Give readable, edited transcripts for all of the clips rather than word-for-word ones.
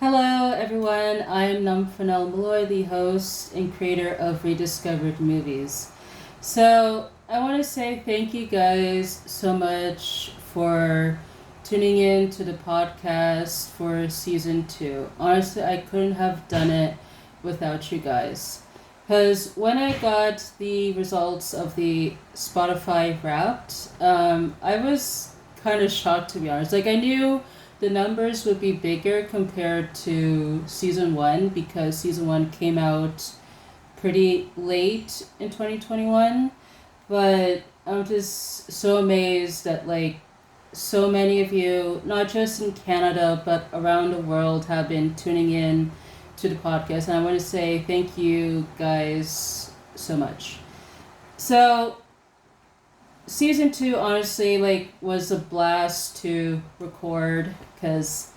Hello, everyone. I'm Nomfanelo, the host and creator of Rediscovered Movies. I want to say thank you guys so much for tuning in to the podcast for season 2. Honestly, I couldn't have done it without you guys. Because when I got the results of the Spotify Wrapped, I was kind of shocked, to be honest. Like, I knew the numbers would be bigger compared to season 1 because season 1 came out pretty late in 2021, but I'm just so amazed that so many of you, not just in Canada but around the world, have been tuning in to the podcast, and I want to say thank you guys so much. So season 2 honestly was a blast to record because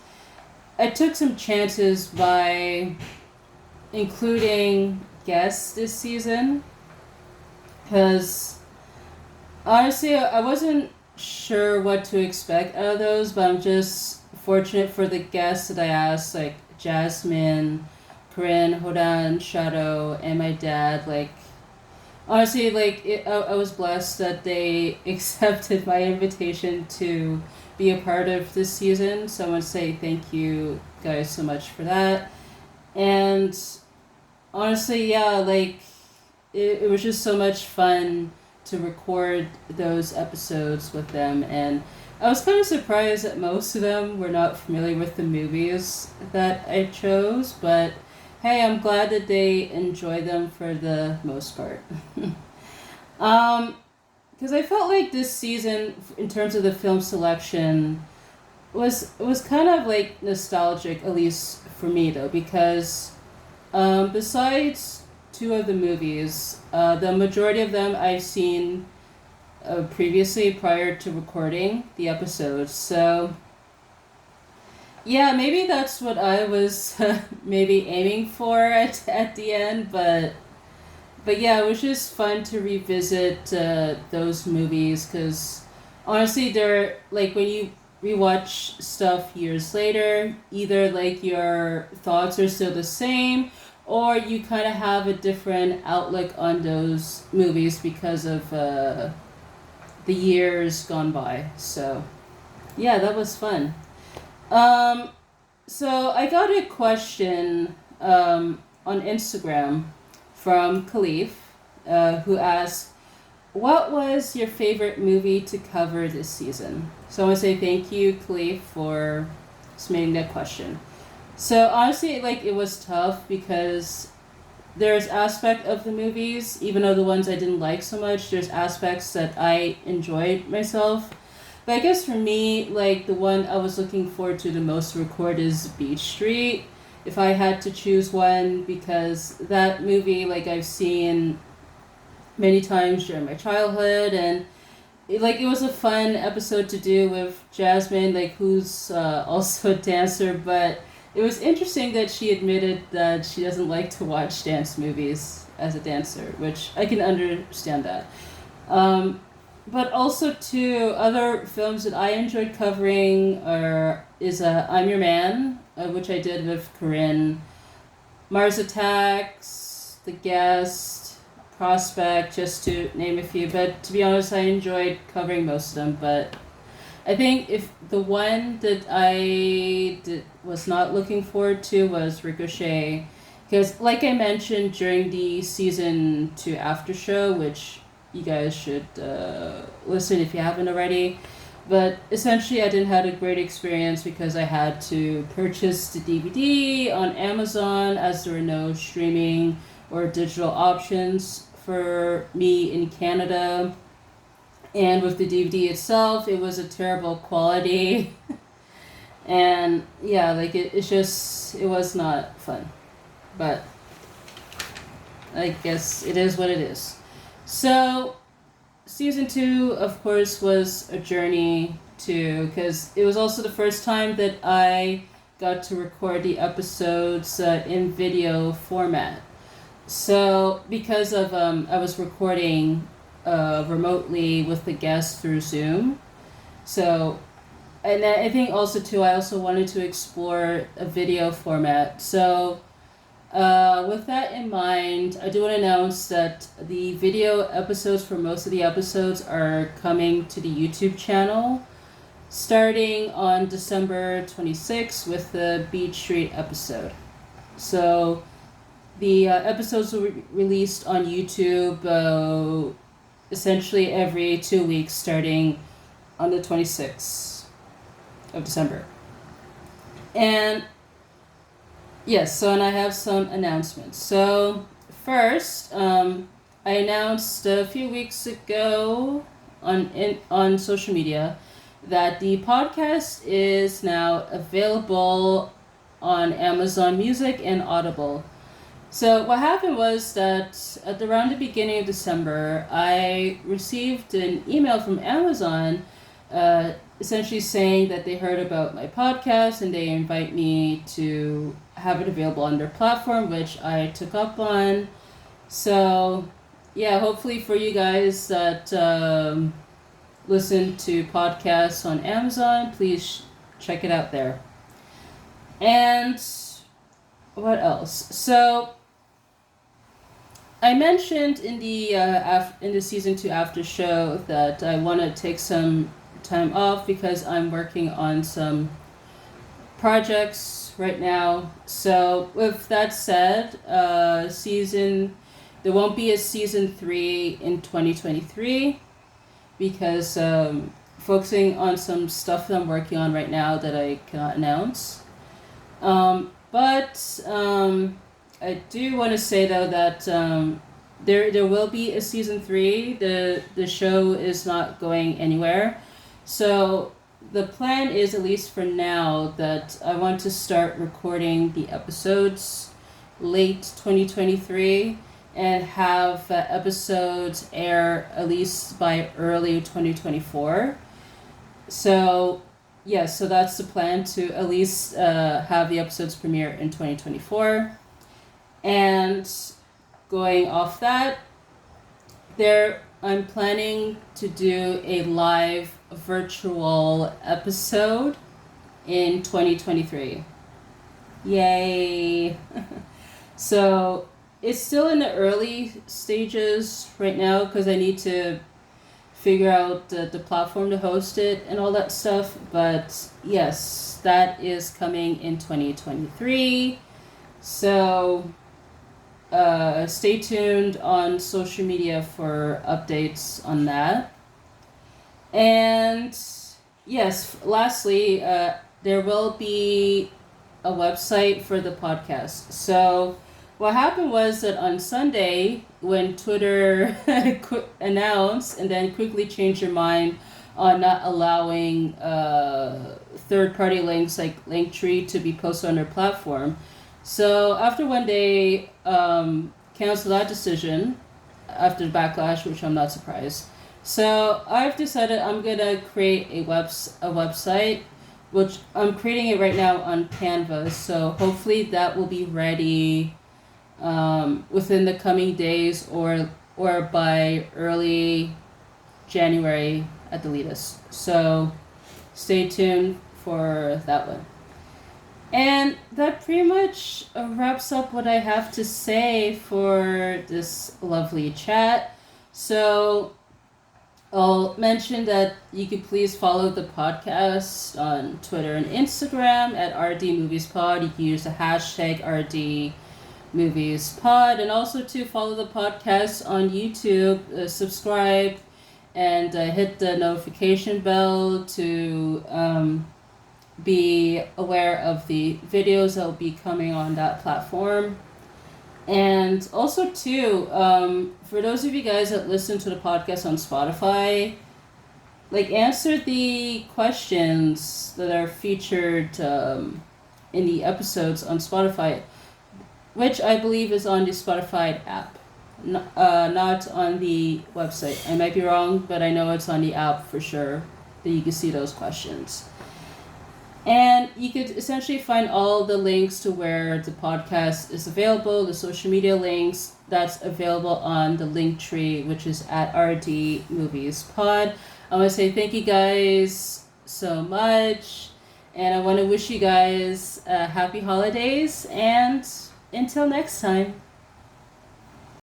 I took some chances by including guests this season, because honestly I wasn't sure what to expect out of those, but I'm just fortunate for the guests that I asked, like Jasmine, Corinne, Hodan, Shadow, and my dad. Honestly, I was blessed that they accepted my invitation to be a part of this season. So I want to say thank you guys so much for that. And honestly, yeah, it was just so much fun to record those episodes with them. And I was kind of surprised that most of them were not familiar with the movies that I chose, but hey, I'm glad that they enjoy them for the most part. Because I felt like this season, in terms of the film selection, was kind of like nostalgic, at least for me though, because besides two of the movies, the majority of them I've seen previously prior to recording the episodes. So yeah, maybe that's what I was maybe aiming for at the end, but yeah, it was just fun to revisit those movies because honestly, they're like when you rewatch stuff years later, either like your thoughts are still the same, or you kind of have a different outlook on those movies because of the years gone by. So yeah, that was fun. Um, so I got a question on Instagram from Khalif, who asked, "What was your favorite movie to cover this season?" So I want to say thank you, Khalif, for submitting that question. So honestly, it was tough because there's aspect of the movies, even though the ones I didn't like so much, there's aspects that I enjoyed myself. But I guess for me, the one I was looking forward to the most to record is Beach Street. If I had to choose one, because that movie, I've seen many times during my childhood, and it was a fun episode to do with Jasmine, who's also a dancer, but it was interesting that she admitted that she doesn't like to watch dance movies as a dancer, which I can understand that. But also too, other films that I enjoyed covering is I'm Your Man, which I did with Corinne, Mars Attacks, The Guest, Prospect, just to name a few. But to be honest, I enjoyed covering most of them. But I think if the one that was not looking forward to was Ricochet, because like I mentioned during the season 2 after show, which you guys should listen if you haven't already. But essentially, I didn't have a great experience because I had to purchase the DVD on Amazon, as there were no streaming or digital options for me in Canada. And with the DVD itself, it was a terrible quality. And yeah, it was not fun. But I guess it is what it is. So, season 2, of course, was a journey too, because it was also the first time that I got to record the episodes in video format. So, because of I was recording remotely with the guests through Zoom, so and I think also too, I also wanted to explore a video format. So, with that in mind, I do want to announce that the video episodes for most of the episodes are coming to the YouTube channel, starting on December 26th with the Beach Street episode. So, the episodes will be released on YouTube essentially every 2 weeks, starting on the 26th of December. And yes, so and I have some announcements. So first, I announced a few weeks ago on social media that the podcast is now available on Amazon Music and Audible. So what happened was that around the beginning of December, I received an email from Amazon, essentially saying that they heard about my podcast and they invite me to have it available on their platform, which I took up on. So yeah, hopefully for you guys that listen to podcasts on Amazon, please check it out there. And what else? So I mentioned in the season 2 after show that I want to take some time off because I'm working on some projects right now. So with that said, there won't be a season 3 in 2023 because focusing on some stuff that I'm working on right now that I cannot announce. But I do want to say though that there will be a season 3. The show is not going anywhere. So the plan is, at least for now, that I want to start recording the episodes late 2023 and have episodes air at least by early 2024. So yes, so that's the plan, to at least have the episodes premiere in 2024. And going off that, I'm planning to do a live virtual episode in 2023. Yay! So it's still in the early stages right now because I need to figure out the platform to host it and all that stuff. But yes, that is coming in 2023. So stay tuned on social media for updates on that. And yes, lastly, there will be a website for the podcast. So what happened was that on Sunday, when Twitter announced and then quickly changed their mind on not allowing third-party links like Linktree to be posted on their platform, so after one day, canceled that decision after the backlash, which I'm not surprised. So I've decided I'm gonna create a website, which I'm creating it right now on Canva. So hopefully that will be ready within the coming days or by early January at the latest. So stay tuned for that one. And that pretty much wraps up what I have to say for this lovely chat. So I'll mention that you could please follow the podcast on Twitter and Instagram at RDMoviesPod. You can use the hashtag RDMoviesPod. And also to follow the podcast on YouTube, subscribe, and hit the notification bell to be aware of the videos that will be coming on that platform. And also too, for those of you guys that listen to the podcast on Spotify, answer the questions that are featured in the episodes on Spotify, which I believe is on the Spotify app, not on the website. I might be wrong, but I know it's on the app for sure that you can see those questions. And you could essentially find all the links to where the podcast is available, the social media links, that's available on the Linktree, which is at RD Movies Pod. I want to say thank you guys so much. And I want to wish you guys happy holidays and until next time.